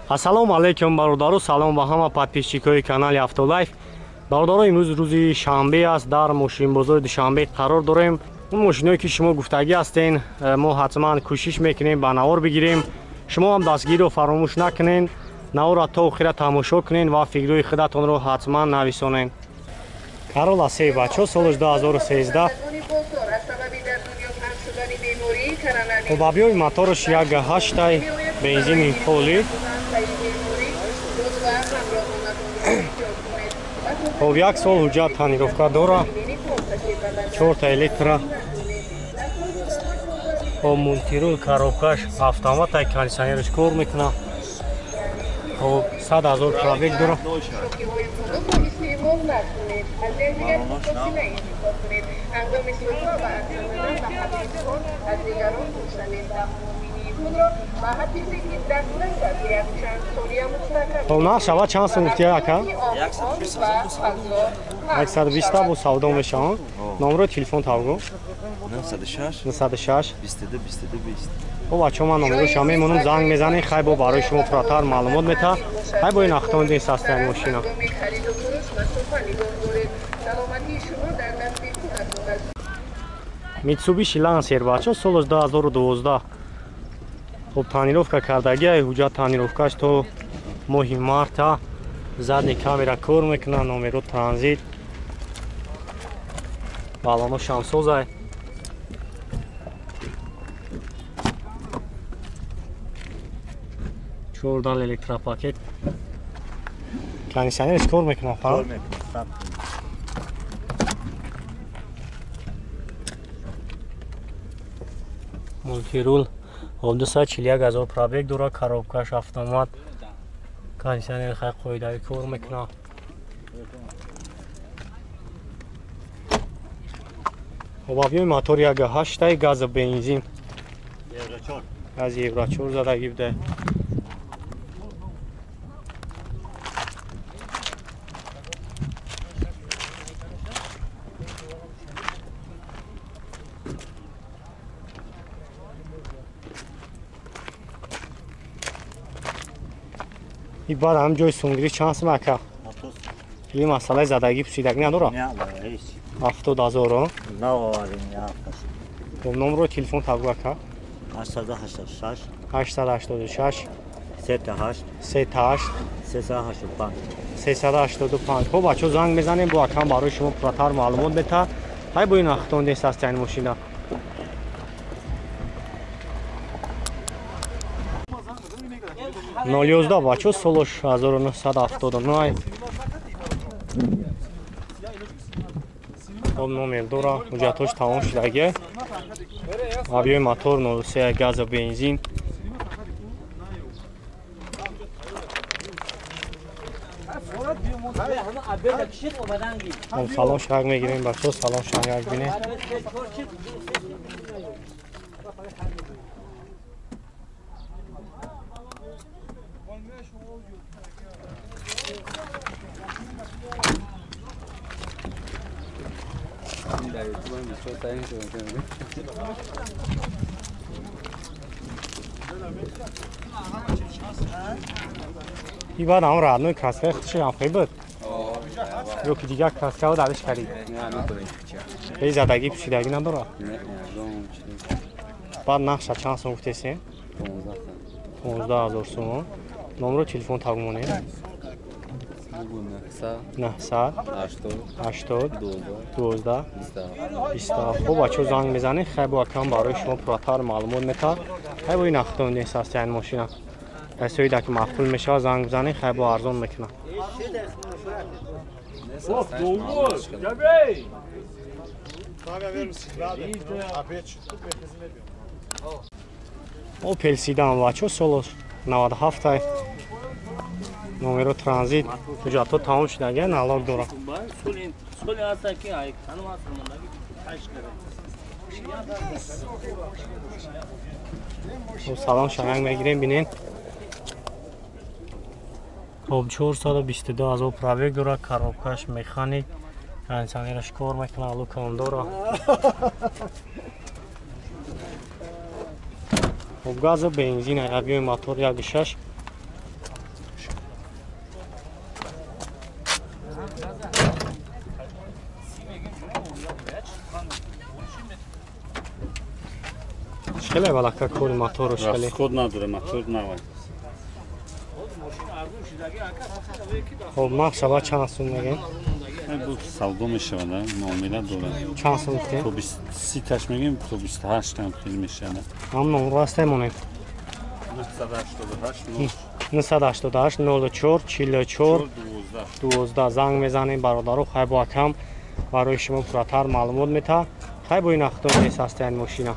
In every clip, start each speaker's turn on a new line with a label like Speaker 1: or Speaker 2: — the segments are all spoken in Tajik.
Speaker 1: Ассалому алайкум бародаро, салом ба ҳама подписчикои канали Автолайф. Бародаро, имрӯз рӯзи шанбе аст, дар мошинбозори Душанбе қарор дорем. Он мошинҳое ки шумо гуфтагӣ ҳастен, мо ҳатман кӯшиш мекунем ба навор бигирем. Шумо ҳам дастгириро фаромӯш накунед, наворро то охира тамошо кунед ва фикрҳои худатонро ҳатман нависонед. Corolla C бачо, солаш 2013. Обабиёи мотораш 1.8 бензини ҳоли. Хоб 1 сол ҳуҷҷат танировка дора. 4 литра. Хоб мултирул коробкаш автомата, кондиционераш кор мекуна. Хоб 100,000 пробег дора. خب نه شما چند سن گفتی اکا؟ 120 بو سودا میشه. نمره تلفن تاگو 96 22 20. خب بچه من نمره شما میمونم زنگ میزنین خیلی با برای شما فراتر معلومات میده. خیلی با این اختون این ساستن ماشینا. Mitsubishi Lancer бачо, солаш 2012. Хоб танировка кардагиа, ҳуҷҷат танировкаш то моҳи марта. Задни камера кор мекуна, номеро транзит. Балоно шамсозай. Чордал электропакет. Кондиционериш кор мекуна, фақат? Мультирул. Хоб 241,000 пробег дора, коробкаш автомат. Кондиционер хай қоидави кор мекуна. Хоб объеми мотор 1.8 газ бензин. Газ евро 4 задагӣ буде. ин баъд ҳам ҷои сунгирӣ чанд сум ака? ин масъалаи задагӣ пусидагӣ надора? 70,000. хоб номеро телефон тагӯ ака?
Speaker 2: 886
Speaker 1: 38 38
Speaker 2: 385.
Speaker 1: хоб бачо занг мезанем, бо акам барои шумо пурратар маълумот мета. ҳай бо ин ахтон нест аст яъни мошина. نولیوزده بچه سالش 1979. خب نومر داره، حجتاش تمام شدگه. آبیای موتور 93 گاز بنزین. سلام شرق میگیریم بچه، سلام شرق بینه. ای بعد هم رادنوی کاسکه خودشه هم خیلی بود یا که دیگه کاسکه ها دادش کردی ای زدگی پوشیدگی نداره بعد نقشه چند سون گفتیسی 15,000 سون نمرو تلفن تاگمونه 900 80 12 20. خب بچه زنگ میزنه خیلی با کم برای شما پراتر معلومات میده. خیلی با این اختون نیست است این ماشین کسایی که مقبول میشه زنگ بزنه خیلی با ارزان میکنه. اوپل سیدان بچه سالش 97. номеро транзит ҳуҷҷатҳо тамом шудагия налог дора. салом шаранг мегирем бинен. хоб 422,000 пробег дора, коробкаш механик, кондиционераш кор мекуна, лукам дора. хоб газу бензин, объеми мотор 1.6. چخله بالاکه کوری موتورش خلی
Speaker 2: расход نداره мотор نوای
Speaker 1: خب نقشه با چند سون میگین
Speaker 2: بو سودو میشونه معامله داره
Speaker 1: چند سون میگین
Speaker 2: تو 30 تاش میگیم تو 28 هم خیلی میشونه
Speaker 1: همون راسته مونید 988 04 44 12 زنگ میزنیم برادرو خیلی با کم برای شما پراتر معلومات میده خیلی با این اختار نیست هسته این ماشینا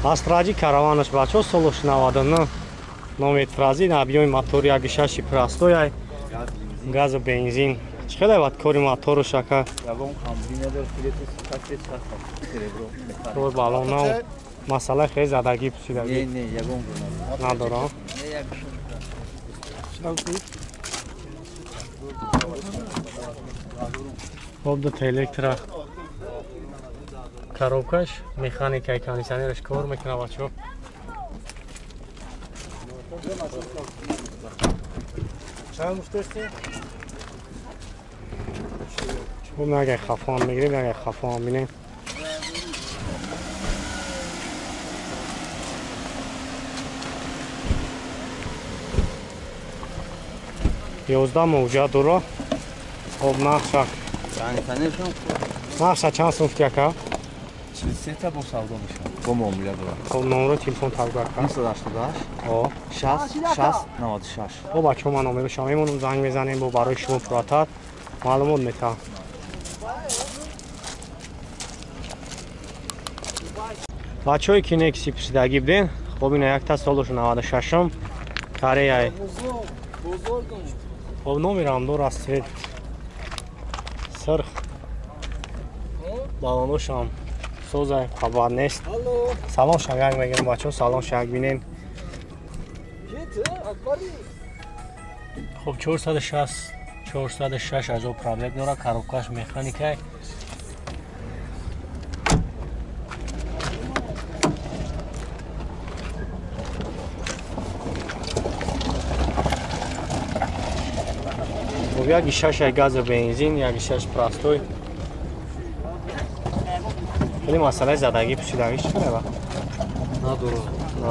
Speaker 1: استراجی کاروانش بچه سولوش 99 номер фрази объёми мотори 1.6 простой газ و бензин چقدر وقت کاری موتور شکر تو بالون نو مسئله خیلی زدگی پوشیدگی ندارم خب دو تا الکترا коробкаш механикаи кондиционераш кор мекунад бачаҳо чун агар хафон мегирем агар хафон бинем ёздаҳ мавҷа дуро хоб нақша нақша чанд сумф яка
Speaker 3: 43 تا با سودا میشن با معامله دارم
Speaker 1: خب نمره تلفن تبدیل کن
Speaker 3: 988
Speaker 1: آه
Speaker 3: 60 96
Speaker 1: خب بچه من نمره شما میمونم زنگ میزنیم با برای شما فراتر معلومات میتونم بچه هایی که نکسی پرسیدگی بدین خب این یک تا سالش 96 م کاره خب نمیرم دور از سوید سرخ بالانوش هم سوزه خبر نیست سلام شنگ میگیم بچه سلام شنگ بینیم خب 406 از او پرابلم داره کاروبکاش مکانیکه خب یکی 6 گاز بنزین یکی 6 پراستوی خیلی مسئله زدگی پوشیدگیش چقدره با؟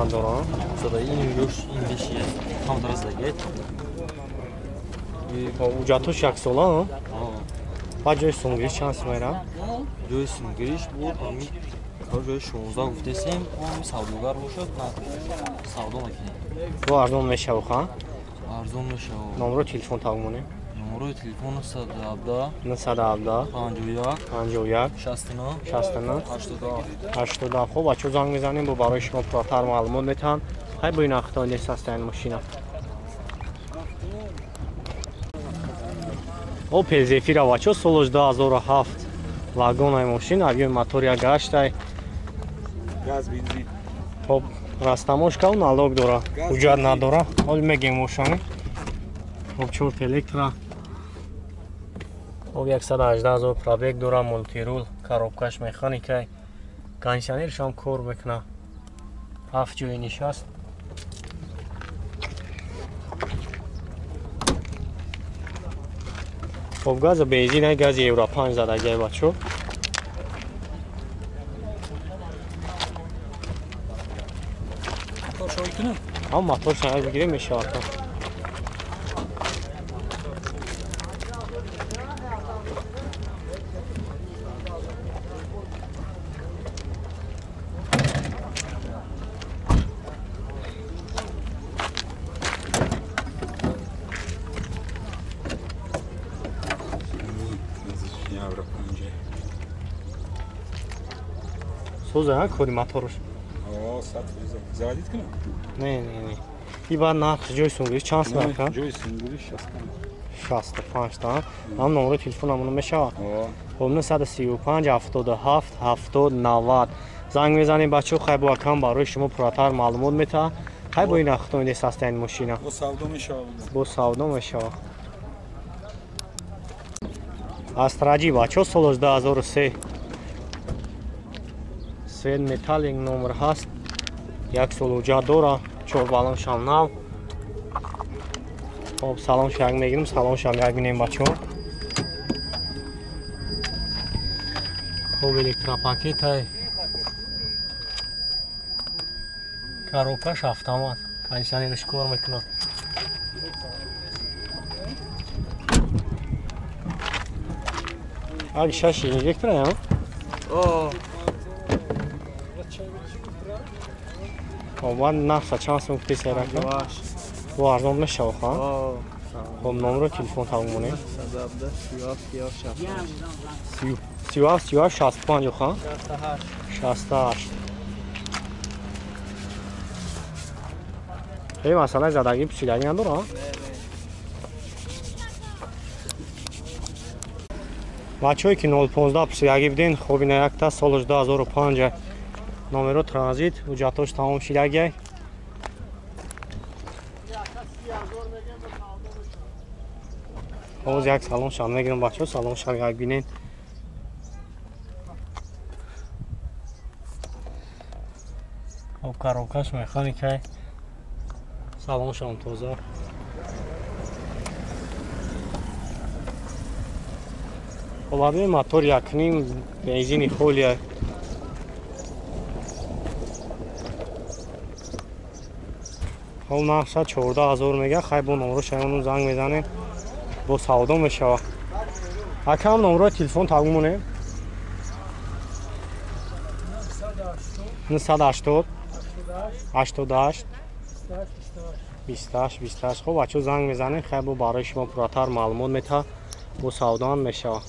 Speaker 1: نداره
Speaker 3: زدگی این روش این بشیه هم داره زدگی
Speaker 1: اوجاتوش یک ساله ها؟ با جای سونگریش چند سمیره؟
Speaker 3: جای سونگریش بود همی جای 16 گفته سیم همی سودوگر باشد سودا مکنیم
Speaker 1: با ارزون میشه بخواه؟
Speaker 3: ارزون میشه
Speaker 1: نمره تلفن تاگمونه؟
Speaker 3: نمره تلفن 917
Speaker 1: 917 51 69 82 خب بچه زنگ میزنیم با برای شما پراتر معلومات میتن خیلی با این اخطار نیست هست این ماشینا اوپل زفیر بچه سولش 2007 واگون های ماشین اویون موتور یک گشت های
Speaker 3: گاز بنزین
Speaker 1: خب رستماش که налог داره حجت نداره حال میگیم ماشین خب 4 الکترا خب 118,000 пробег داره مولتیرول коробкаш механикай кондиционерش هم کار میکنه 7 جای نشست خب گاز بنزین گاز یورو 5 زدگی بچه هم موتور شاید بگیریم میشه آتا سوزه ها کاری موتورش
Speaker 3: заводить کنم
Speaker 1: نه این بعد نرخ جای سونگریش چند سمت
Speaker 3: جای سونگریش
Speaker 1: 65 تا هم نمره تلفن همونو میشه خب 935 77 70 90 زنگ میزنیم بچه خیلی با کم برای شما پراتر معلومات میده خیلی با این اخطار نیست هست این ماشینا با سودا میشه استراجی بچه سالش 2003 سوید متالینگ نمبر هست یک سال اوجت داره 4 بالانش هم نو خب سلام شنگ میگیریم سلام شنگ بینیم بچه ها хоб электропакетай коробкаш автомат кондиционерш кор мекунад. Ag шаш электро, ван нарса чанд сум писера ка? Бо арзон мешава ха? Хоб номеро телефон тавон монем. 37 65 ха? 68. Эй, масъала задагӣ пусидаги надора? бачаҳое ки 015 пусидагӣ буден, хобина якта солаш 2005 номеро транзит ҳуҷҷатош тамом шидагӣ. ҳоз як салоншан мегирам бачаҳо, салоншан як бинен. хоб коробкаш механикай, салоншан тоза. Хобарбин мотор 1.5 бензини холия. хоб нақша 14000 мега, хай бо номеро шаёну занг мезанем, бо савдо мешава. Акам номеро телефон тавон монем. 980 88 28 28. хоб бачаҳо занг мезанем, хай бо барои шумо пурратар маълумот мета, бо савдо ҳам мешава.